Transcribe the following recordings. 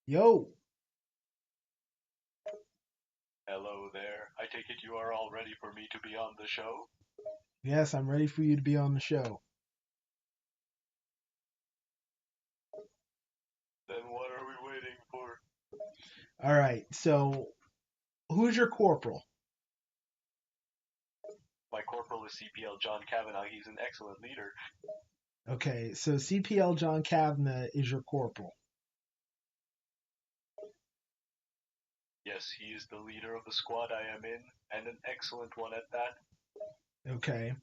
Yo, Hello there. I take it you are all ready for me to be on the show? yes, I'm ready for you to be on the show. Then what are we waiting for? All right, so who's your corporal? My corporal is CPL John Kavanagh. He's an excellent leader. Okay, so CPL John Kavna is your corporal. Yes, he is the leader of the squad I am in, and an excellent one at that. Okay,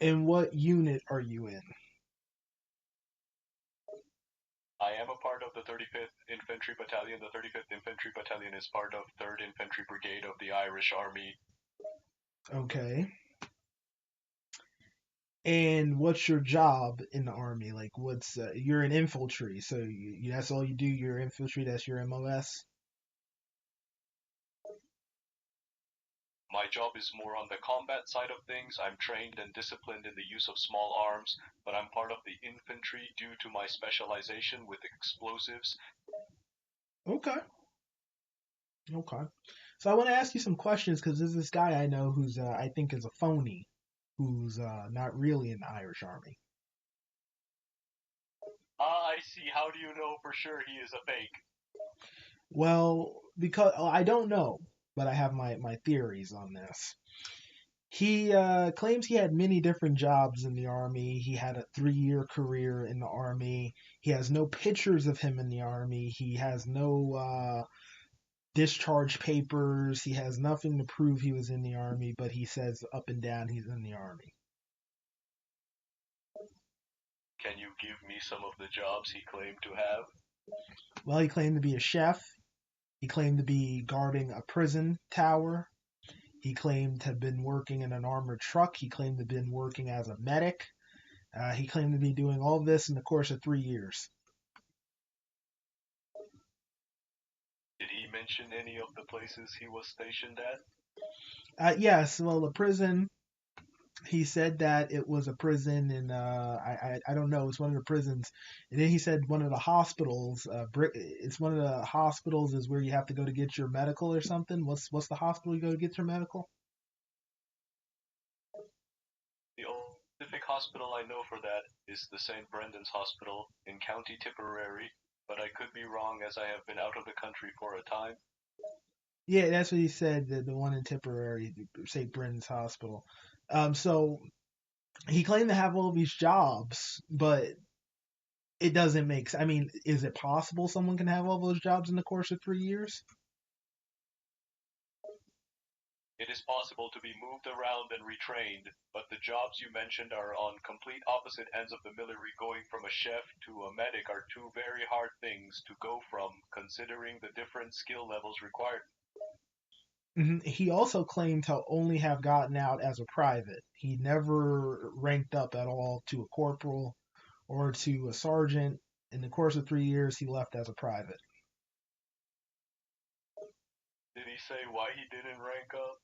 and what unit are you in? I am a part of the 35th Infantry Battalion. The 35th Infantry Battalion is part of 3rd Infantry Brigade of the Irish Army. Okay, and what's your job in the army? Like, what's you're an infantry, so that's all you do. You're infantry. That's your MOS. My job is more on the combat side of things. I'm trained and disciplined in the use of small arms, but I'm part of the infantry due to my specialization with explosives. Okay, okay. So I want to ask you some questions because there's this guy I know who's I think is a phony, who's not really in the Irish army. Ah, I see. How do you know for sure he is a fake? Well, because I don't know, but I have my theories on this. He claims he had many different jobs in the army. He had a 3 year career in the army. He has no pictures of him in the army. He has no discharge papers. He has nothing to prove he was in the army, but he says up and down he's in the army. Can you give me some of the jobs he claimed to have? Well, he claimed to be a chef. He claimed to be guarding a prison tower. He claimed to have been working in an armored truck. He claimed to have been working as a medic. He claimed to be doing all this in the course of 3 years. Did he mention any of the places he was stationed at? Yes, well, the prison. He said that it was a prison, and I don't know. It's one of the prisons, and then he said one of the hospitals. It's one of the hospitals is where you have to go to get your medical or something. What's the hospital you go to get your medical? The only specific hospital I know for that is the St. Brendan's Hospital in County Tipperary, but I could be wrong as I have been out of the country for a time. Yeah, that's what he said. The one in Tipperary, St. Brendan's Hospital. So he claimed to have all these jobs, but it doesn't make sense. I mean, is it possible someone can have all those jobs in the course of 3 years? It is possible to be moved around and retrained, but the jobs you mentioned are on complete opposite ends of the military. Going from a chef to a medic are two very hard things to go from, considering the different skill levels required. He also claimed to only have gotten out as a private. He never ranked up at all to a corporal or to a sergeant. In the course of 3 years, he left as a private. Did he say why he didn't rank up?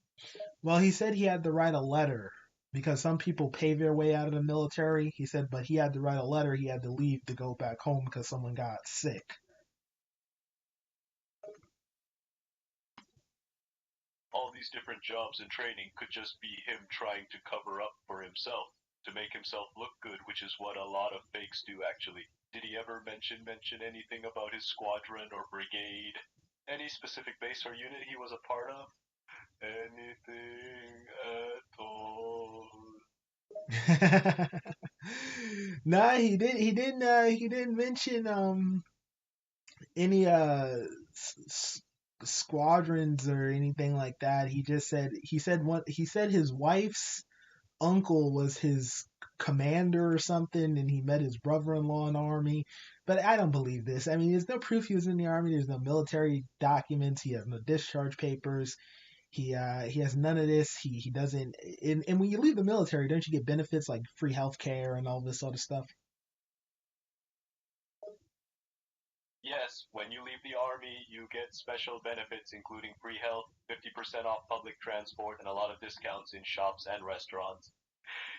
Well, he said he had to write a letter because some people pay their way out of the military. He said, but he had to write a letter. He had to leave to go back home because someone got sick. All these different jobs and training could just be him trying to cover up for himself, to make himself look good, which is what a lot of fakes do actually. Did he ever mention anything about his squadron or brigade? Any specific base or unit he was a part of? Anything at all? Nah, he did. He didn't. He didn't mention any squadrons or anything like that. He just said he said his wife's uncle was his commander or something, and he met his brother-in-law in the army. But I don't believe this. I mean, there's no proof he was in the army. There's no military documents. He has no discharge papers. He has none of this. He doesn't. And when you leave the military, don't you get benefits like free health care and all this sort of stuff? Yes, when you leave the army, you get special benefits including free health, 50% off public transport, and a lot of discounts in shops and restaurants.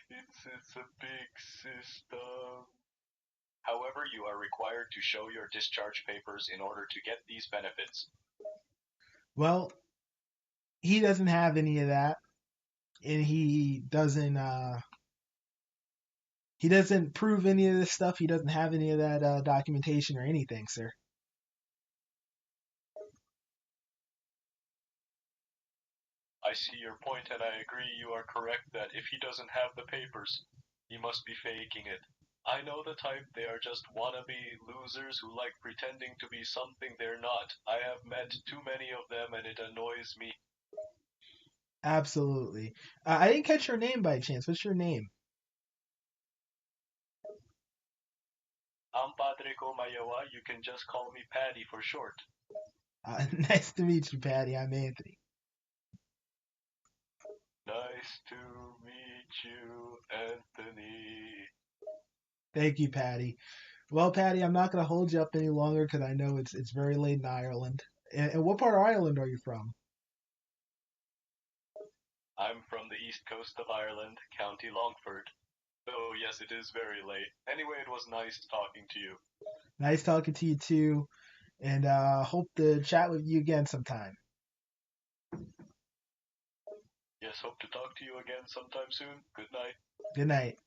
It's a big system. However, you are required to show your discharge papers in order to get these benefits. Well, he doesn't have any of that, and he doesn't prove any of this stuff. He doesn't have any of that documentation or anything, sir. I see your point, and I agree you are correct that if he doesn't have the papers, he must be faking it. I know the type, they are just wannabe losers who like pretending to be something they're not. I have met too many of them, and it annoys me. Absolutely. I didn't catch your name by chance. What's your name? I'm Patrico Mayawa, you can just call me Patty for short. Nice to meet you, Patty. I'm Anthony. Nice to meet you, Anthony. Thank you, Patty. Well, Patty, I'm not going to hold you up any longer because I know it's very late in Ireland. And what part of Ireland are you from? I'm from the east coast of Ireland, County Longford. Oh, yes, it is very late. Anyway, it was nice talking to you. Nice talking to you too, and hope to chat with you again sometime. Yes, hope to talk to you again sometime soon. Good night. Good night.